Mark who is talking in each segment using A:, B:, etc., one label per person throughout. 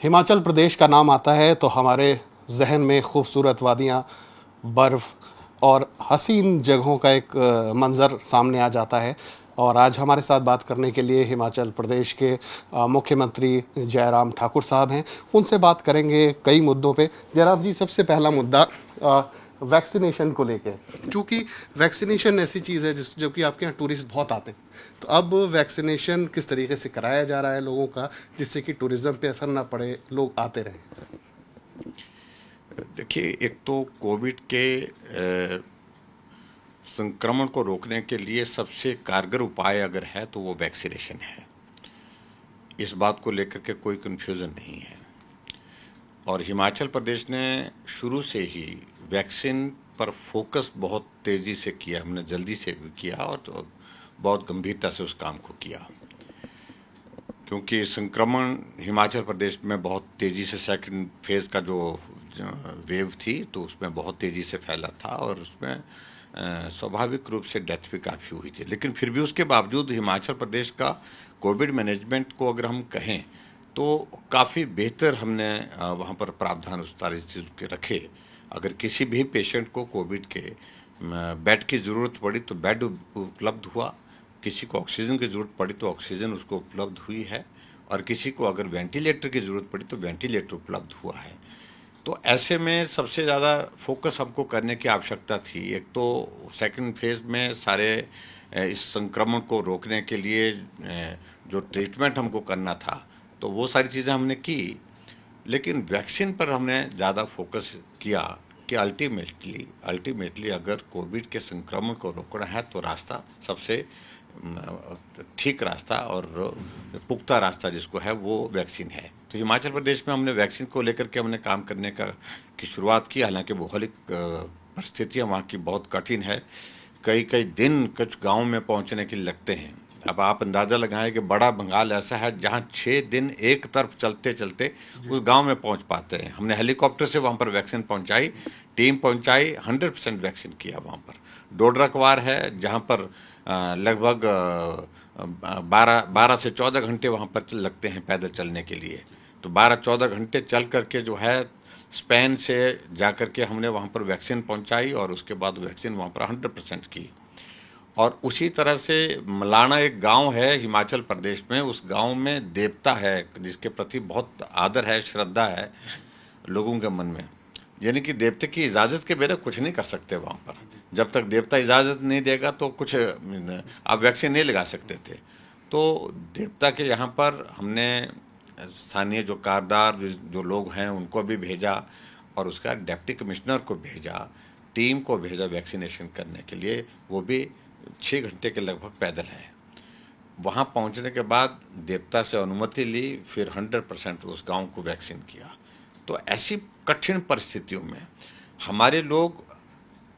A: हिमाचल प्रदेश का नाम आता है तो हमारे जहन में खूबसूरत वादियाँ, बर्फ़ और हसीन जगहों का एक मंज़र सामने आ जाता है। और आज हमारे साथ बात करने के लिए हिमाचल प्रदेश के मुख्यमंत्री जयराम ठाकुर साहब हैं। उनसे बात करेंगे कई मुद्दों पे। जयराम जी, सबसे पहला मुद्दा वैक्सीनेशन को लेके, क्योंकि वैक्सीनेशन ऐसी चीज़ है जिस जो कि आपके यहाँ टूरिस्ट बहुत आते हैं। तो अब वैक्सीनेशन किस तरीके से कराया जा रहा है लोगों का, जिससे कि टूरिज़्म पे असर ना पड़े, लोग आते रहें?
B: देखिए, एक तो कोविड के संक्रमण को रोकने के लिए सबसे कारगर उपाय अगर है तो वो वैक्सीनेशन है। इस बात को लेकर के कोई कन्फ्यूज़न नहीं है। और हिमाचल प्रदेश ने शुरू से ही वैक्सीन पर फोकस बहुत तेज़ी से किया, हमने जल्दी से भी किया और तो बहुत गंभीरता से उस काम को किया, क्योंकि संक्रमण हिमाचल प्रदेश में बहुत तेज़ी से सेकंड फेज़ का जो वेव थी तो उसमें बहुत तेज़ी से फैला था और उसमें स्वाभाविक रूप से डेथ भी काफ़ी हुई थी। लेकिन फिर भी उसके बावजूद हिमाचल प्रदेश का कोविड मैनेजमेंट को अगर हम कहें तो काफ़ी बेहतर हमने वहाँ पर प्रावधान उस तरह चीज़ के रखे। अगर किसी भी पेशेंट को कोविड के बेड की ज़रूरत पड़ी तो बेड उपलब्ध हुआ, किसी को ऑक्सीजन की ज़रूरत पड़ी तो ऑक्सीजन उसको उपलब्ध हुई है, और किसी को अगर वेंटिलेटर की ज़रूरत पड़ी तो वेंटिलेटर उपलब्ध हुआ है। तो ऐसे में सबसे ज़्यादा फोकस हमको करने की आवश्यकता थी। एक तो सेकंड फेज़ में सारे इस संक्रमण को रोकने के लिए जो ट्रीटमेंट हमको करना था तो वो सारी चीज़ें हमने की, लेकिन वैक्सीन पर हमने ज़्यादा फोकस किया कि अल्टीमेटली अगर कोविड के संक्रमण को रोकना है तो रास्ता सबसे ठीक रास्ता और पुख्ता रास्ता जिसको है वो वैक्सीन है। तो हिमाचल प्रदेश में हमने वैक्सीन को लेकर के हमने काम करने की शुरुआत की। हालांकि भौगोलिक परिस्थितियाँ वहाँ की बहुत कठिन है, कई कई दिन कुछ गाँव में पहुँचने के लिए लगते हैं। अब आप अंदाज़ा लगाएं कि बड़ा बंगाल ऐसा है जहाँ 6 दिन एक तरफ चलते चलते उस गांव में पहुंच पाते हैं। हमने हेलीकॉप्टर से वहां पर वैक्सीन पहुंचाई, टीम पहुंचाई, 100% वैक्सीन किया वहां पर। डोडरा क्वार है जहां पर लगभग 12 से 14 घंटे वहां पर लगते हैं पैदल चलने के लिए। तो 12-14 घंटे चल करके जो है स्पेन से जा कर के हमने वहाँ पर वैक्सीन पहुँचाई और उसके बाद वैक्सीन वहाँ पर 100% की। और उसी तरह से मलाना एक गांव है हिमाचल प्रदेश में, उस गांव में देवता है जिसके प्रति बहुत आदर है, श्रद्धा है लोगों के मन में। यानी कि देवते की इजाज़त के बिना कुछ नहीं कर सकते वहाँ पर। जब तक देवता इजाज़त नहीं देगा तो कुछ आप वैक्सीन नहीं लगा सकते थे। तो देवता के यहाँ पर हमने स्थानीय जो कारदार जो लोग हैं उनको भी भेजा और उसका डिप्टी कमिश्नर को भेजा, टीम को भेजा वैक्सीनेशन करने के लिए। वो भी 6 घंटे के लगभग पैदल है। वहाँ पहुँचने के बाद देवता से अनुमति ली, फिर 100% उस गांव को वैक्सीन किया। तो ऐसी कठिन परिस्थितियों में हमारे लोग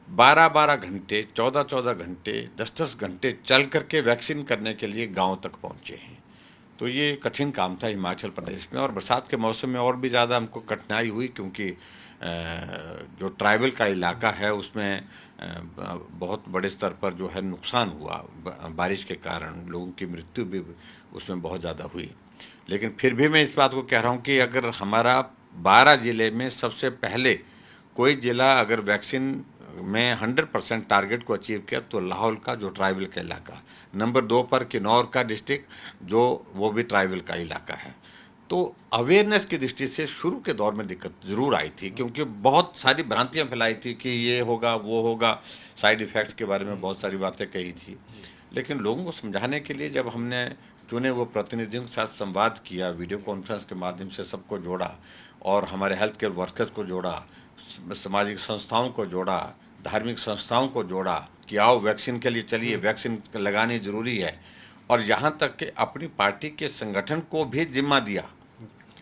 B: 12-12 घंटे, 14-14 घंटे, 10-10 घंटे चल करके वैक्सीन करने के लिए गांव तक पहुँचे हैं। तो ये कठिन काम था हिमाचल प्रदेश में। और बरसात के मौसम में और भी ज़्यादा हमको कठिनाई हुई, क्योंकि जो ट्राइबल का इलाका है उसमें बहुत बड़े स्तर पर जो है नुकसान हुआ। बारिश के कारण लोगों की मृत्यु भी उसमें बहुत ज़्यादा हुई। लेकिन फिर भी मैं इस बात को कह रहा हूँ कि अगर हमारा 12 ज़िले में सबसे पहले कोई ज़िला अगर वैक्सीन में 100% टारगेट को अचीव किया तो लाहौल का जो ट्राइबल का इलाका, नंबर 2 पर किन्नौर का डिस्ट्रिक्ट जो वो भी ट्राइबल का इलाका है। तो अवेयरनेस की दृष्टि से शुरू के दौर में दिक्कत ज़रूर आई थी, क्योंकि बहुत सारी भ्रांतियां फैलाई थी कि ये होगा वो होगा, साइड इफ़ेक्ट्स के बारे में बहुत सारी बातें कही थी। लेकिन लोगों को समझाने के लिए जब हमने चुने वो प्रतिनिधियों के साथ संवाद किया, वीडियो कॉन्फ्रेंस के माध्यम से सबको जोड़ा और हमारे हेल्थ केयर वर्कर्स को जोड़ा, सामाजिक संस्थाओं को जोड़ा, धार्मिक संस्थाओं को जोड़ा कि आओ वैक्सीन के लिए चलिए, वैक्सीन लगानी ज़रूरी है। और यहाँ तक कि अपनी पार्टी के संगठन को भी जिम्मा दिया,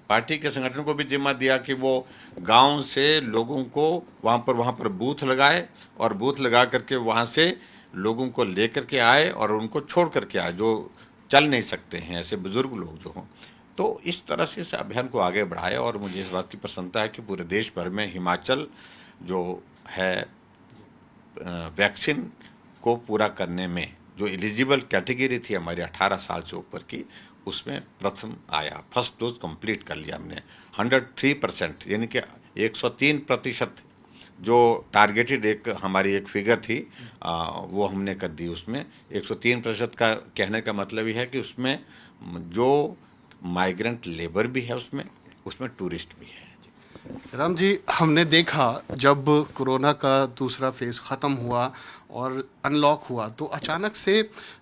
B: पार्टी के संगठन को भी जिम्मा दिया कि वो गांव से लोगों को वहाँ पर बूथ लगाए और बूथ लगा करके वहाँ से लोगों को लेकर के आए और उनको छोड़ करके आए जो चल नहीं सकते हैं, ऐसे बुजुर्ग लोग जो हों। तो इस तरह से इस अभियान को आगे बढ़ाया और मुझे इस बात की प्रसन्नता है कि पूरे देश भर में हिमाचल जो है वैक्सीन को पूरा करने में जो एलिजिबल कैटेगरी थी हमारी 18 साल से ऊपर की, उसमें प्रथम आया, फर्स्ट डोज कंप्लीट कर लिया हमने 103%, यानी कि 103% जो टारगेटेड एक हमारी एक फिगर थी वो हमने कर दी। उसमें 103% का कहने का मतलब ये है कि उसमें जो माइग्रेंट लेबर भी है, उसमें टूरिस्ट भी है।
A: राम जी, हमने देखा जब कोरोना का दूसरा फेज़ ख़त्म हुआ और अनलॉक हुआ तो अचानक से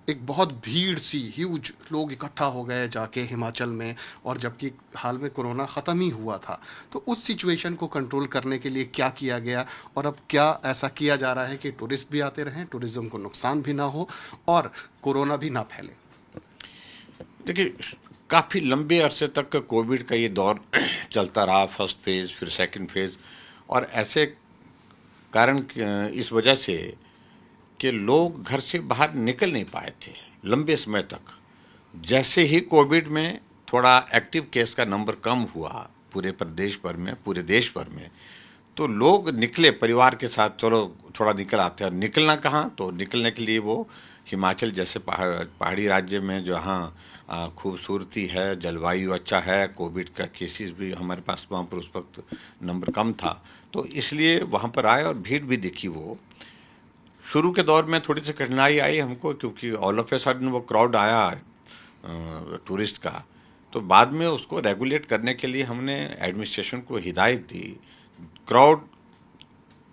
A: एक बहुत भीड़ सी ह्यूज लोग इकट्ठा हो गए जाके हिमाचल में, और जबकि हाल में कोरोना ख़त्म ही हुआ था। तो उस सिचुएशन को कंट्रोल करने के लिए क्या किया गया, और अब क्या ऐसा किया जा रहा है कि टूरिस्ट भी आते रहें, टूरिज़्म को नुकसान भी ना हो और कोरोना भी ना फैले?
B: देखिए, काफ़ी लंबे अरसे तक कोविड का ये दौर चलता रहा, फर्स्ट फेज़ फिर सेकंड फेज़, और ऐसे कारण इस वजह से कि लोग घर से बाहर निकल नहीं पाए थे लंबे समय तक। जैसे ही कोविड में थोड़ा एक्टिव केस का नंबर कम हुआ पूरे प्रदेश भर में, पूरे देश भर में, तो लोग निकले परिवार के साथ, चलो थोड़ा निकल आते हैं। निकलना कहाँ, तो निकलने के लिए वो हिमाचल जैसे पहाड़ी राज्य में जहाँ खूबसूरती है, जलवायु अच्छा है, कोविड का केसेस भी हमारे पास वहाँ पर उस वक्त नंबर कम था, तो इसलिए वहाँ पर आए और भीड़ भी दिखी। वो शुरू के दौर में थोड़ी सी कठिनाई आई हमको, क्योंकि ऑल ऑफ ए सडन वो क्राउड आया टूरिस्ट का। तो बाद में उसको रेगुलेट करने के लिए हमने एडमिनिस्ट्रेशन को हिदायत दी, क्राउड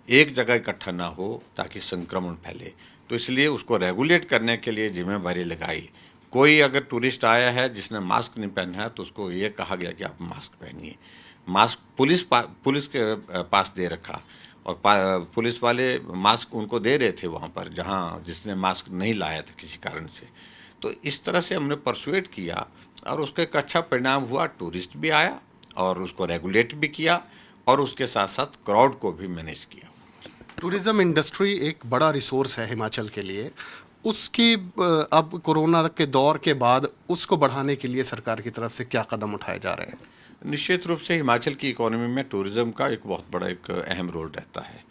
B: एक जगह इकट्ठा ना हो ताकि संक्रमण फैले। तो इसलिए उसको रेगुलेट करने के लिए जिम्मेदारी लगाई। कोई अगर टूरिस्ट आया है जिसने मास्क नहीं पहना है तो उसको ये कहा गया कि आप मास्क पहनिए। मास्क पुलिस के पास दे रखा, और पुलिस वाले मास्क उनको दे रहे थे वहाँ पर जहाँ जिसने मास्क नहीं लाया था किसी कारण से। तो इस तरह से हमने परसुएट किया और उसका एक अच्छा परिणाम हुआ। टूरिस्ट भी आया और उसको रेगुलेट भी किया और उसके साथ साथ क्राउड को भी मैनेज किया।
A: टूरिज़्म इंडस्ट्री एक बड़ा रिसोर्स है हिमाचल के लिए। उसकी अब कोरोना के दौर के बाद उसको बढ़ाने के लिए सरकार की तरफ से क्या कदम उठाए जा रहे हैं?
B: निश्चित रूप से हिमाचल की इकोनॉमी में टूरिज़्म का एक बहुत बड़ा एक अहम रोल रहता है,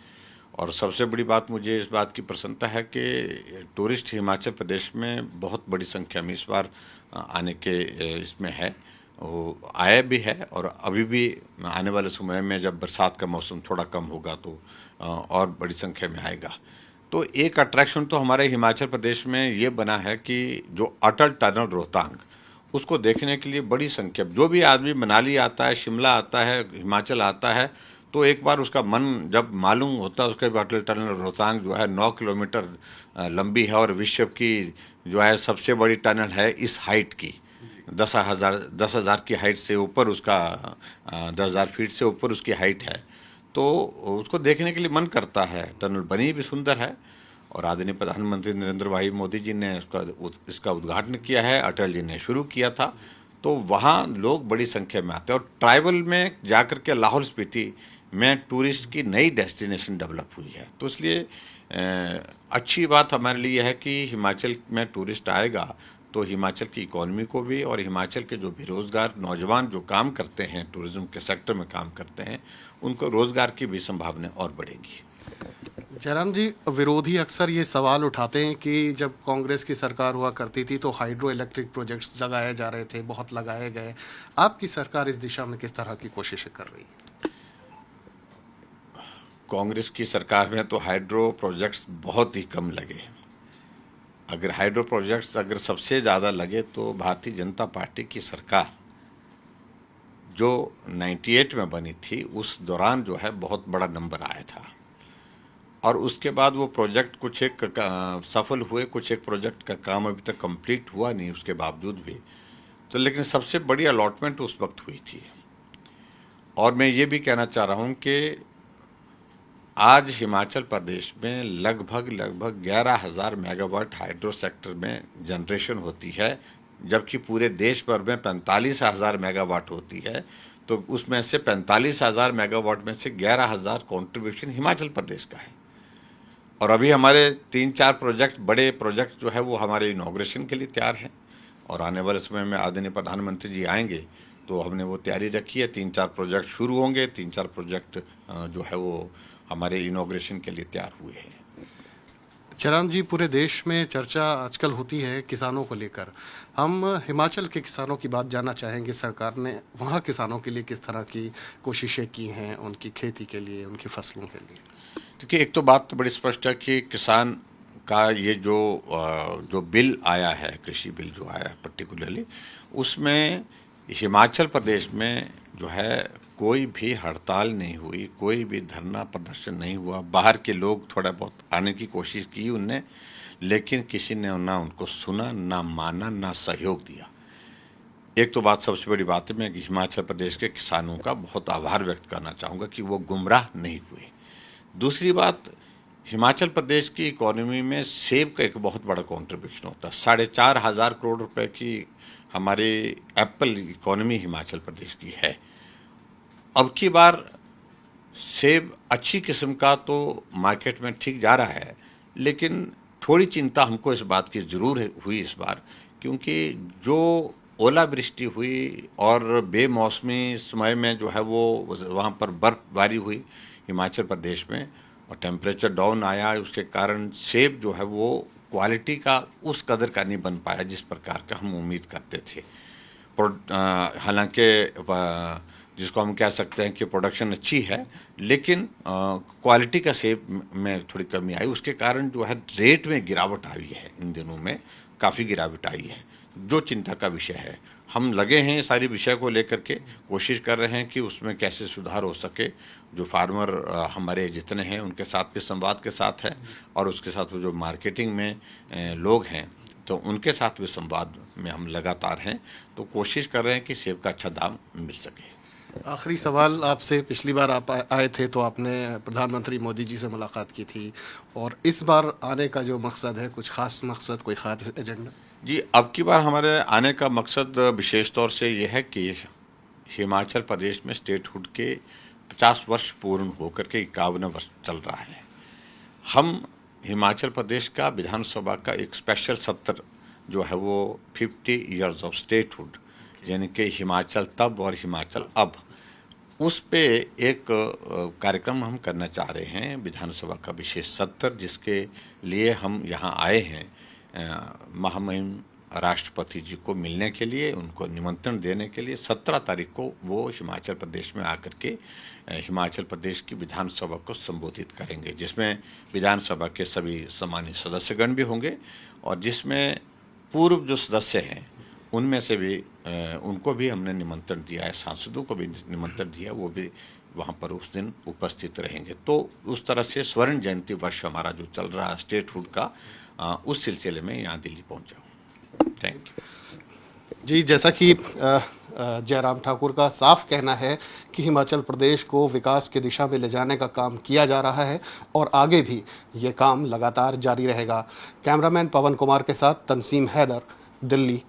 B: और सबसे बड़ी बात मुझे इस बात की प्रसन्नता है कि टूरिस्ट हिमाचल प्रदेश में बहुत बड़ी संख्या में इस बार आने के इसमें है, वो आया भी है, और अभी भी आने वाले समय में जब बरसात का मौसम थोड़ा कम होगा तो और बड़ी संख्या में आएगा। तो एक अट्रैक्शन तो हमारे हिमाचल प्रदेश में ये बना है कि जो अटल टनल रोहतांग, उसको देखने के लिए बड़ी संख्या, जो भी आदमी मनाली आता है, शिमला आता है, हिमाचल आता है, तो एक बार उसका मन जब मालूम होता है उसके बाद अटल टनल रोहतांग जो है 9 किलोमीटर लंबी है और विश्व की जो है सबसे बड़ी टनल है इस हाइट की, 10,000 की हाइट से ऊपर उसका 10,000 फीट से ऊपर उसकी हाइट है। तो उसको देखने के लिए मन करता है। टनल बनी भी सुंदर है, और आदरणीय प्रधानमंत्री नरेंद्र भाई मोदी जी ने इसका उद्घाटन किया है, अटल जी ने शुरू किया था। तो वहाँ लोग बड़ी संख्या में आते हैं, और ट्राइबल में जाकर के लाहौल स्पीति में टूरिस्ट की नई डेस्टिनेशन डेवलप हुई है। तो इसलिए अच्छी बात हमारे लिए है कि हिमाचल में टूरिस्ट आएगा तो हिमाचल की इकोनॉमी को भी, और हिमाचल के जो बेरोज़गार नौजवान जो काम करते हैं, टूरिज़्म के सेक्टर में काम करते हैं, उनको रोज़गार की भी संभावनाएं और बढ़ेंगी।
A: जयराम जी, विरोधी अक्सर ये सवाल उठाते हैं कि जब कांग्रेस की सरकार हुआ करती थी तो हाइड्रो इलेक्ट्रिक प्रोजेक्ट्स लगाए जा रहे थे, बहुत लगाए गए। आपकी सरकार इस दिशा में किस तरह की कोशिशें कर रही है?
B: कांग्रेस की सरकार में तो हाइड्रो प्रोजेक्ट्स बहुत ही कम लगे। अगर हाइड्रो प्रोजेक्ट्स अगर सबसे ज़्यादा लगे तो भारतीय जनता पार्टी की सरकार जो 98 में बनी थी उस दौरान जो है बहुत बड़ा नंबर आया था, और उसके बाद वो प्रोजेक्ट कुछ एक सफल हुए, कुछ एक प्रोजेक्ट का काम अभी तक कंप्लीट हुआ नहीं उसके बावजूद भी। तो लेकिन सबसे बड़ी अलॉटमेंट उस वक्त हुई थी। और मैं ये भी कहना चाह रहा हूँ कि आज हिमाचल प्रदेश में लगभग 11,000 मेगावाट हाइड्रो सेक्टर में जनरेशन होती है, जबकि पूरे देश भर में 45,000 मेगावाट होती है। तो उसमें से 45,000 मेगावाट में से 11,000 कॉन्ट्रीब्यूशन हिमाचल प्रदेश का है। और अभी हमारे 3-4 प्रोजेक्ट, बड़े प्रोजेक्ट जो है वो हमारे इनॉग्रेशन के लिए तैयार हैं, और आने वाले समय में आदरणीय प्रधानमंत्री जी आएंगे तो हमने वो तैयारी रखी है। 3-4 प्रोजेक्ट शुरू होंगे, 3-4 प्रोजेक्ट जो है वो हमारे इनॉग्रेशन के लिए तैयार हुए हैं।
A: जयराम जी, पूरे देश में चर्चा आजकल होती है किसानों को लेकर। हम हिमाचल के किसानों की बात जानना चाहेंगे। सरकार ने वहाँ किसानों के लिए किस तरह की कोशिशें की हैं, उनकी खेती के लिए, उनकी फसलों के लिए?
B: देखिए, एक तो बात तो बड़ी स्पष्ट है कि किसान का ये जो बिल आया है, कृषि बिल जो आया है पर्टिकुलरली, उसमें हिमाचल प्रदेश में जो है कोई भी हड़ताल नहीं हुई, कोई भी धरना प्रदर्शन नहीं हुआ। बाहर के लोग थोड़ा बहुत आने की कोशिश की उनने, लेकिन किसी ने ना उनको सुना, ना माना, ना सहयोग दिया। एक तो बात, सबसे बड़ी बात है, मैं हिमाचल प्रदेश के किसानों का बहुत आभार व्यक्त करना चाहूँगा कि वो गुमराह नहीं हुए। दूसरी बात, हिमाचल प्रदेश की इकोनॉमी में सेब का एक बहुत बड़ा कंट्रीब्यूशन होता है। 4,500 करोड़ रुपए की हमारी एप्पल इकोनॉमी हिमाचल प्रदेश की है। अब की बार सेब अच्छी किस्म का तो मार्केट में ठीक जा रहा है, लेकिन थोड़ी चिंता हमको इस बात की ज़रूर हुई इस बार, क्योंकि जो ओलावृष्टि हुई और बेमौसमी समय में जो है वो वहाँ पर बर्फबारी हुई हिमाचल प्रदेश में, और टेम्परेचर डाउन आया, उसके कारण सेब जो है वो क्वालिटी का उस कदर का नहीं बन पाया जिस प्रकार का हम उम्मीद करते थे। हालांकि जिसको हम कह सकते हैं कि प्रोडक्शन अच्छी है, लेकिन क्वालिटी का सेब में थोड़ी कमी आई। उसके कारण जो है रेट में गिरावट आई है, इन दिनों में काफ़ी गिरावट आई है, जो चिंता का विषय है। हम लगे हैं सारी विषय को लेकर के, कोशिश कर रहे हैं कि उसमें कैसे सुधार हो सके। जो फार्मर हमारे जितने हैं उनके साथ भी संवाद के साथ है, और उसके साथ वो जो मार्केटिंग में लोग हैं तो उनके साथ भी संवाद में हम लगातार हैं। तो कोशिश कर रहे हैं कि सेब का अच्छा दाम मिल सके।
A: आखिरी सवाल आपसे, पिछली बार आप आए थे तो आपने प्रधानमंत्री मोदी जी से मुलाकात की थी, और इस बार आने का जो मकसद है, कुछ खास मकसद, कोई खास एजेंडा?
B: जी, अब की बार हमारे आने का मकसद विशेष तौर से ये है कि हिमाचल प्रदेश में स्टेटहुड के 50 वर्ष पूर्ण होकर के 51वां वर्ष चल रहा है। हम हिमाचल प्रदेश का विधानसभा का एक स्पेशल सत्र जो है वो 50 ईयर्स ऑफ स्टेटहुड, यानी कि हिमाचल तब और हिमाचल अब, उस पे एक कार्यक्रम हम करना चाह रहे हैं, विधानसभा का विशेष सत्र, जिसके लिए हम यहाँ आए हैं महामहिम राष्ट्रपति जी को मिलने के लिए, उनको निमंत्रण देने के लिए। 17 तारीख को वो हिमाचल प्रदेश में आकर के हिमाचल प्रदेश की विधानसभा को संबोधित करेंगे, जिसमें विधानसभा के सभी सम्मान्य सदस्यगण भी होंगे, और जिसमें पूर्व जो सदस्य हैं उनमें से भी उनको भी हमने निमंत्रण दिया है, सांसदों को भी निमंत्रण दिया, वो भी वहाँ पर उस दिन उपस्थित रहेंगे। तो उस तरह से स्वर्ण जयंती वर्ष हमारा जो चल रहा है स्टेटहुड का, उस सिलसिले में यहाँ दिल्ली पहुँचा हूँ। थैंक यू
A: जी, जैसा कि जयराम ठाकुर का साफ कहना है कि हिमाचल प्रदेश को विकास की दिशा में ले जाने का काम किया जा रहा है, और आगे भी ये काम लगातार जारी रहेगा। कैमरामैन पवन कुमार के साथ तनसीम हैदर, दिल्ली।